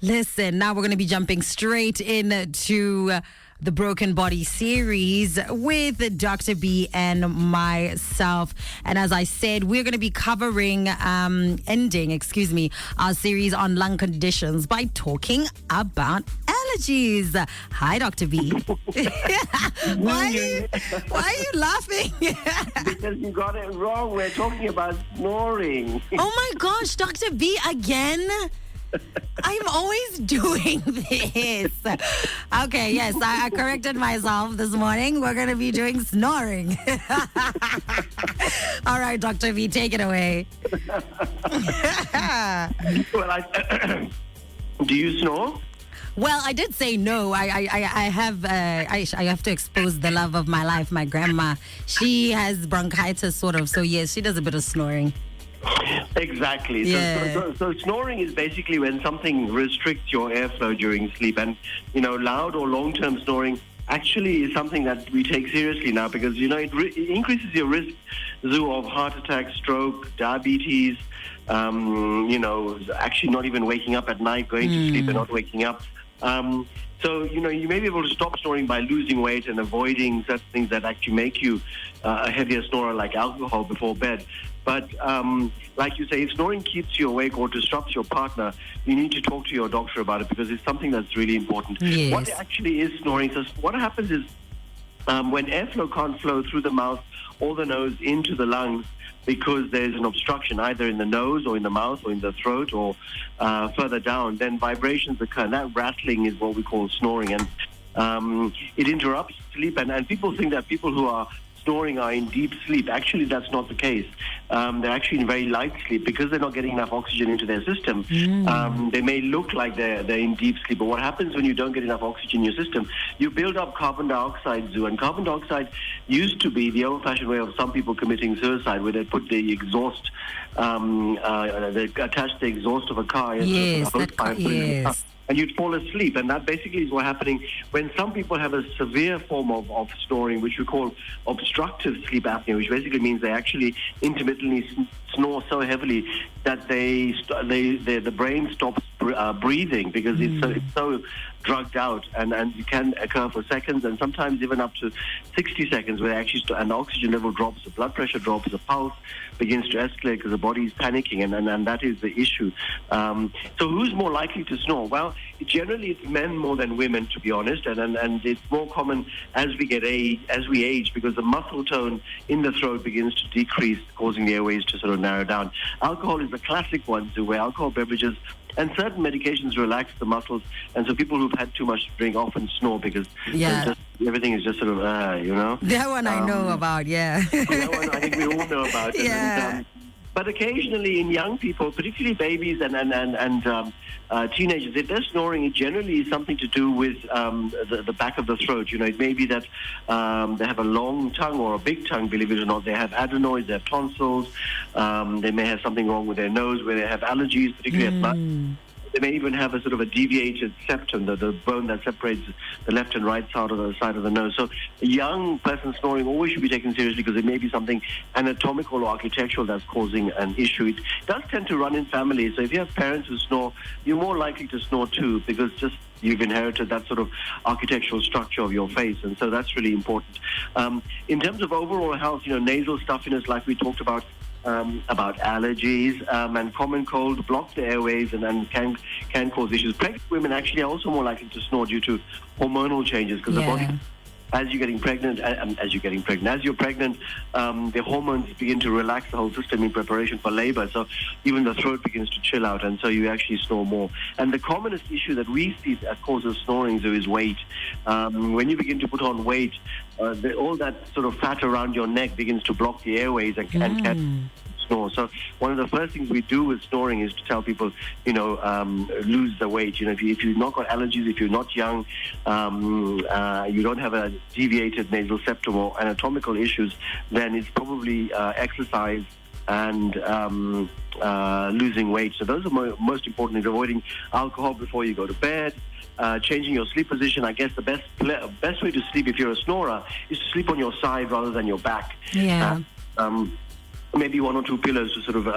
Listen, now we're going to be jumping straight into the Broken Body series with Dr. B and myself. And as I said, we're going to be ending our series on lung conditions by talking about allergies. Hi, Dr. B. Why are you laughing? Because you got it wrong. We're talking about snoring. Oh my gosh, Dr. B again? I'm always doing this. Okay, yes, I corrected myself this morning. We're going to be doing snoring. All right, Dr. V, take it away. Well, do you snore? Well, I did say no. I have to expose the love of my life. My grandma, she has bronchitis, sort of. So yes, she does a bit of snoring. Exactly. Yeah. So snoring is basically when something restricts your airflow during sleep. And, loud or long-term snoring actually is something that we take seriously now because, it increases your risk, of heart attack, stroke, diabetes, actually not even waking up at night, going to sleep and not waking up. So, you may be able to stop snoring by losing weight and avoiding certain things that actually make you a heavier snorer, like alcohol before bed. But like you say, if snoring keeps you awake or disrupts your partner, you need to talk to your doctor about it because it's something that's really important. Yes. What actually is snoring? So what happens is when airflow can't flow through the mouth or the nose into the lungs, because there's an obstruction either in the nose or in the mouth or in the throat or further down, then vibrations occur. And that rattling is what we call snoring. And it interrupts sleep. And people think that people who are snoring are in deep sleep. Actually, that's not the case. They're actually in very light sleep because they're not getting enough oxygen into their system. They may look like they're in deep sleep, but what happens when you don't get enough oxygen in your system? You build up carbon dioxide, and carbon dioxide used to be the old-fashioned way of some people committing suicide, where they put the exhaust, they attach the exhaust of a car into Yes, the car, and you'd fall asleep. And that basically is what's happening when some people have a severe form of snoring, which we call obstructive sleep apnea, which basically means they actually intermittently snore so heavily that the brain stops breathing because it's so drugged out, and it can occur for seconds and sometimes even up to 60 seconds where actually and the oxygen level drops, the blood pressure drops, the pulse begins to escalate because the body is panicking, and that is the issue. So who's more likely to snore? Well, generally it's men more than women, to be honest, and it's more common as we age because the muscle tone in the throat begins to decrease, causing the airways to sort of narrow down. Alcohol is the classic one, so where alcohol beverages and certain medications relax the muscles, and so people who've had too much to drink often snore because everything is just sort of, That one I know about, yeah. That one I think we all know about. Yeah. But occasionally in young people, particularly babies and teenagers, if they're snoring, it generally is something to do with the back of the throat. It may be that they have a long tongue or a big tongue, believe it or not. They have adenoids, they have tonsils. They may have something wrong with their nose where they have allergies, particularly at night. They may even have a sort of a deviated septum, the bone that separates the left and right side of the nose. So a young person snoring always should be taken seriously because it may be something anatomical or architectural that's causing an issue. It does tend to run in families. So if you have parents who snore, you're more likely to snore too because you've inherited that sort of architectural structure of your face, and so that's really important. In terms of overall health, nasal stuffiness, like we talked about allergies and common cold, block the airways and can cause issues. Pregnant women actually are also more likely to snore due to hormonal changes because the body, as you're pregnant, the hormones begin to relax the whole system in preparation for labor. So even the throat begins to chill out, and so you actually snore more. And the commonest issue that we see that causes snoring is weight. When you begin to put on weight, all that sort of fat around your neck begins to block the airways and can snore. So one of the first things we do with snoring is to tell people, lose the weight. If you've not got allergies, if you're not young, you don't have a deviated nasal septum or anatomical issues, then it's probably exercise and losing weight. So those are most important, is avoiding alcohol before you go to bed. Changing your sleep position. I guess the best way to sleep if you're a snorer is to sleep on your side rather than your back. Yeah. maybe one or two pillows to sort of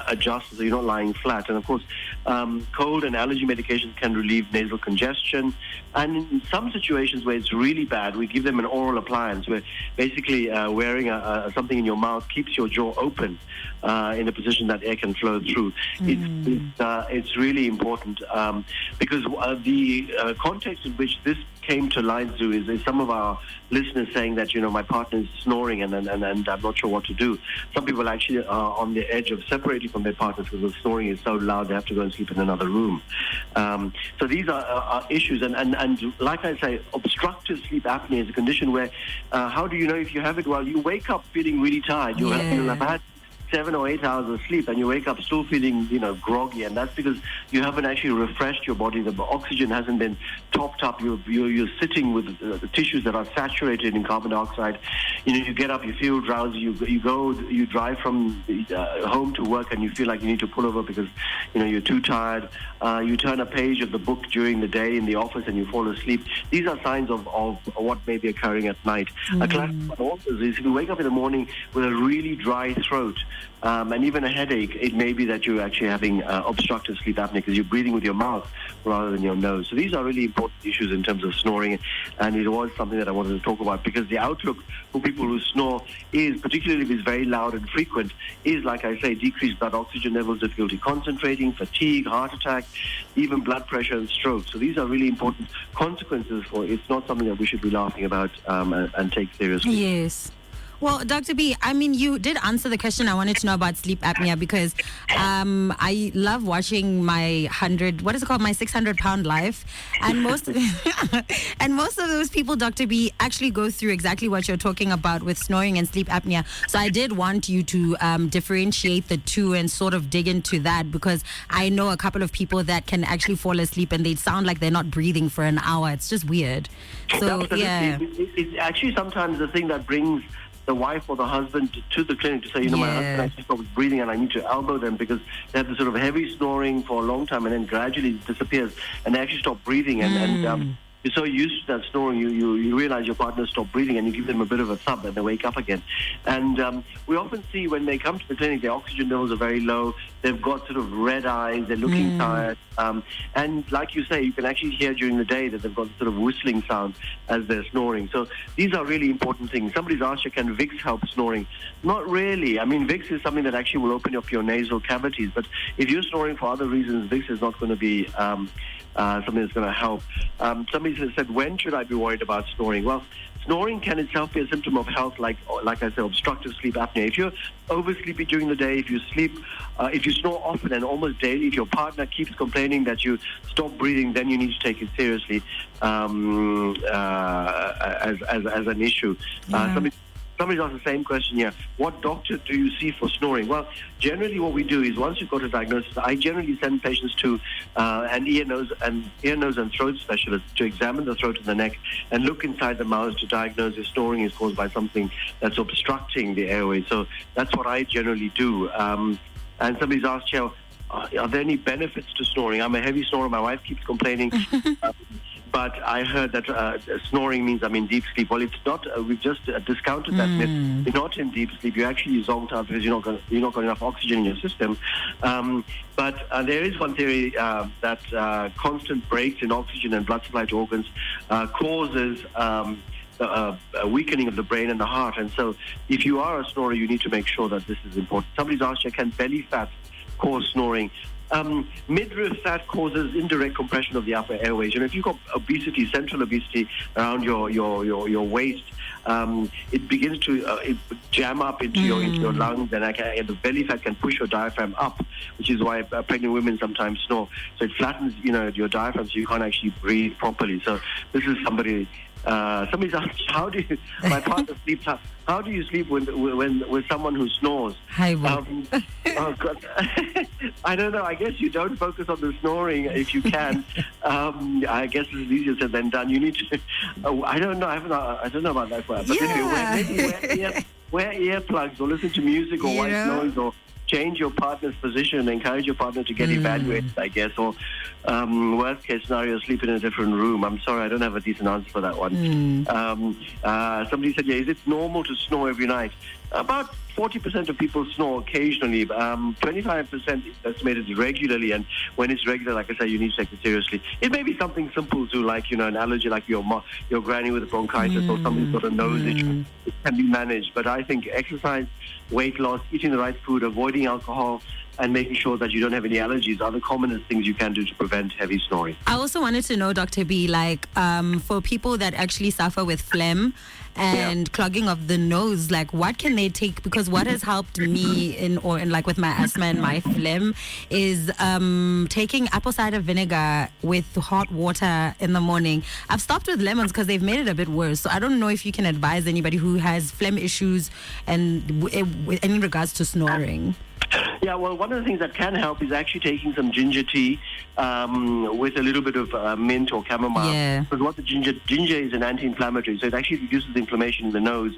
adjust so you're not lying flat. And of course, cold and allergy medications can relieve nasal congestion. And in some situations where it's really bad, we give them an oral appliance where basically wearing something in your mouth keeps your jaw open in a position that air can flow through. It's really important because the context in which this came to light, Zoo, is some of our listeners saying that, my partner is snoring and I'm not sure what to do. Some people actually are on the edge of separating from their partners because the snoring is so loud they have to go and sleep in another room. So these are issues. And like I say, obstructive sleep apnea is a condition where, how do you know if you have it? Well, you wake up feeling really tired. You'll have had 7 or 8 hours of sleep and you wake up still feeling, groggy, and that's because you haven't actually refreshed your body. The oxygen hasn't been topped up. You're sitting with the tissues that are saturated in carbon dioxide. You get up, you feel drowsy. You drive from home to work and you feel like you need to pull over because you're too tired. You turn a page of the book during the day in the office and you fall asleep. These are signs of what may be occurring at night. A classic one also is if you wake up in the morning with a really dry throat, and even a headache, it may be that you're actually having obstructive sleep apnea because you're breathing with your mouth rather than your nose. So these are really important issues in terms of snoring, and it was something that I wanted to talk about because the outlook for people who snore is, particularly if it's very loud and frequent, is, like I say, decreased blood oxygen levels, difficulty concentrating, fatigue, heart attack, even blood pressure and stroke. So these are really important consequences for it. It's not something that we should be laughing about and take seriously. Yes. Well, Dr. B, you did answer the question I wanted to know about sleep apnea because I love watching my 600-pound life. And most of those people, Dr. B, actually go through exactly what you're talking about with snoring and sleep apnea. So I did want you to differentiate the two and sort of dig into that because I know a couple of people that can actually fall asleep and they sound like they're not breathing for an hour. It's just weird. So, absolutely. Yeah. It's actually sometimes the thing that brings the wife or the husband to the clinic to say, my husband actually stops breathing and I need to elbow them because they have this sort of heavy snoring for a long time and then gradually it disappears and they actually stop breathing and you're so used to that snoring, you realize your partner stopped breathing and you give them a bit of a thump and they wake up again. And we often see when they come to the clinic, their oxygen levels are very low. They've got sort of red eyes. They're looking tired. And like you say, you can actually hear during the day that they've got sort of whistling sound as they're snoring. So these are really important things. Somebody's asked you, can Vicks help snoring? Not really. Vicks is something that actually will open up your nasal cavities. But if you're snoring for other reasons, Vicks is not going to be something that's going to help. Somebody said, when should I be worried about snoring? Well, snoring can itself be a symptom of health, like I said, obstructive sleep apnea. If you're oversleepy during the day, if you snore often and almost daily, if your partner keeps complaining that you stop breathing, then you need to take it seriously as an issue. Somebody's asked the same question here. What doctor do you see for snoring? Well, generally what we do is once you've got a diagnosis, I generally send patients to an ear, nose, and throat specialist to examine the throat and the neck and look inside the mouth to diagnose if snoring is caused by something that's obstructing the airway. So that's what I generally do. And somebody's asked here, are there any benefits to snoring? I'm a heavy snorer. My wife keeps complaining. But I heard that snoring means I'm in deep sleep. Well, it's not. We've just discounted that myth. You're not in deep sleep. You're actually zonked out because you're not got enough oxygen in your system. But there is one theory that constant breaks in oxygen and blood supply to organs causes a weakening of the brain and the heart. And so if you are a snorer, you need to make sure that this is important. Somebody's asked you, can belly fat cause snoring? Midriff fat causes indirect compression of the upper airways. If you've got obesity, central obesity around your waist, it begins to jam up into your lungs, and the belly fat can push your diaphragm up, which is why pregnant women sometimes snore. So it flattens, your diaphragm, so you can't actually breathe properly. So this is somebody's asked, my partner sleeps. How do you sleep with someone who snores? Hi, oh God. I don't know. I guess you don't focus on the snoring if you can. I guess it's easier said than done. You need to. I don't know. I don't know about that part. But anyway, wear earplugs or listen to music or white noise or change your partner's position, encourage your partner to get evaluated, I guess, or worst case scenario, sleep in a different room. I'm sorry, I don't have a decent answer for that one. Somebody said, is it normal to snore every night? About 40% of people snore occasionally. 25% is estimated regularly, and when it's regular, like I say, you need to take it seriously. It may be something simple too, like an allergy, like your granny with bronchitis or somebody's got a nose itch. It can be managed, but I think exercise, weight loss, eating the right food, avoiding alcohol, and making sure that you don't have any allergies are the commonest things you can do to prevent heavy snoring. I also wanted to know, Dr. B, for people that actually suffer with phlegm and clogging of the nose, what can they take? Because what has helped me with my asthma and my phlegm is taking apple cider vinegar with hot water in the morning. I've stopped with lemons because they've made it a bit worse. So I don't know if you can advise anybody who has phlegm issues and in regards to snoring. Yeah, well, one of the things that can help is actually taking some ginger tea with a little bit of mint or chamomile. Yeah. Because what the ginger is an anti-inflammatory, so it actually reduces the inflammation in the nose.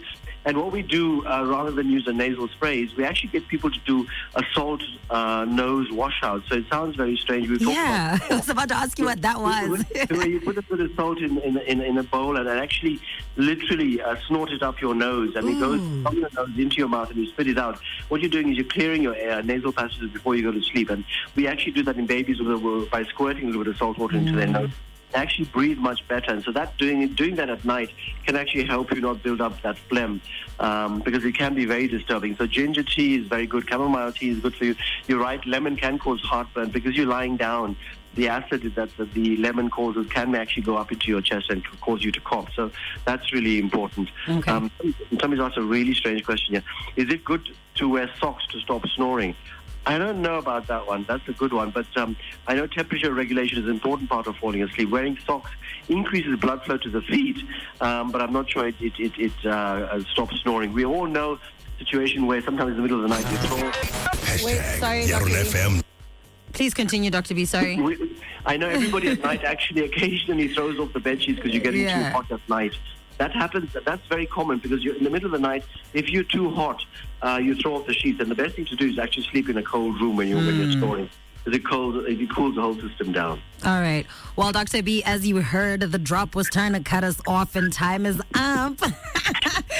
And what we do, rather than use the nasal sprays, we actually get people to do a salt nose washout. So it sounds very strange. I was about to ask you what that was. Where you put a bit of salt in a bowl and actually literally snort it up your nose, and it goes from your nose into your mouth and you spit it out. What you're doing is you're clearing your nasal passages before you go to sleep. And we actually do that in babies by squirting a little bit of salt water into their nose. They actually breathe much better, and so that doing that at night can actually help you not build up that phlegm, because it can be very disturbing. So ginger tea is very good. Chamomile tea is good for you. You're right, lemon can cause heartburn because you're lying down. The acid that the lemon causes can actually go up into your chest and cause you to cough. So that's really important. Okay. Somebody's asked a really strange question here. Is it good to wear socks to stop snoring? I don't know about that one. That's a good one. But I know temperature regulation is an important part of falling asleep. Wearing socks increases blood flow to the feet, but I'm not sure it stops snoring. We all know a situation where sometimes in the middle of the night you snore. Wait, sorry, Dr. FM. Please continue, Dr. B. Sorry. I know everybody at night actually occasionally throws off the bed sheets because you're getting too hot at night. That happens. That's very common because you're in the middle of the night. If you're too hot, you throw off the sheets. And the best thing to do is actually sleep in a cold room when you're snoring. Because it cools the whole system down. All right. Well, Dr. B, as you heard, the drop was trying to cut us off and time is up.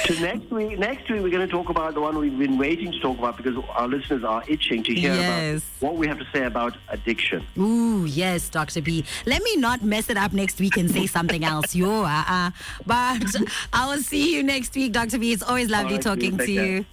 So next week we're going to talk about the one we've been waiting to talk about because our listeners are itching to hear about what we have to say about addiction. Ooh, yes, Dr. B. Let me not mess it up next week and say something else. But I will see you next week, Dr. B. It's always lovely talking to you.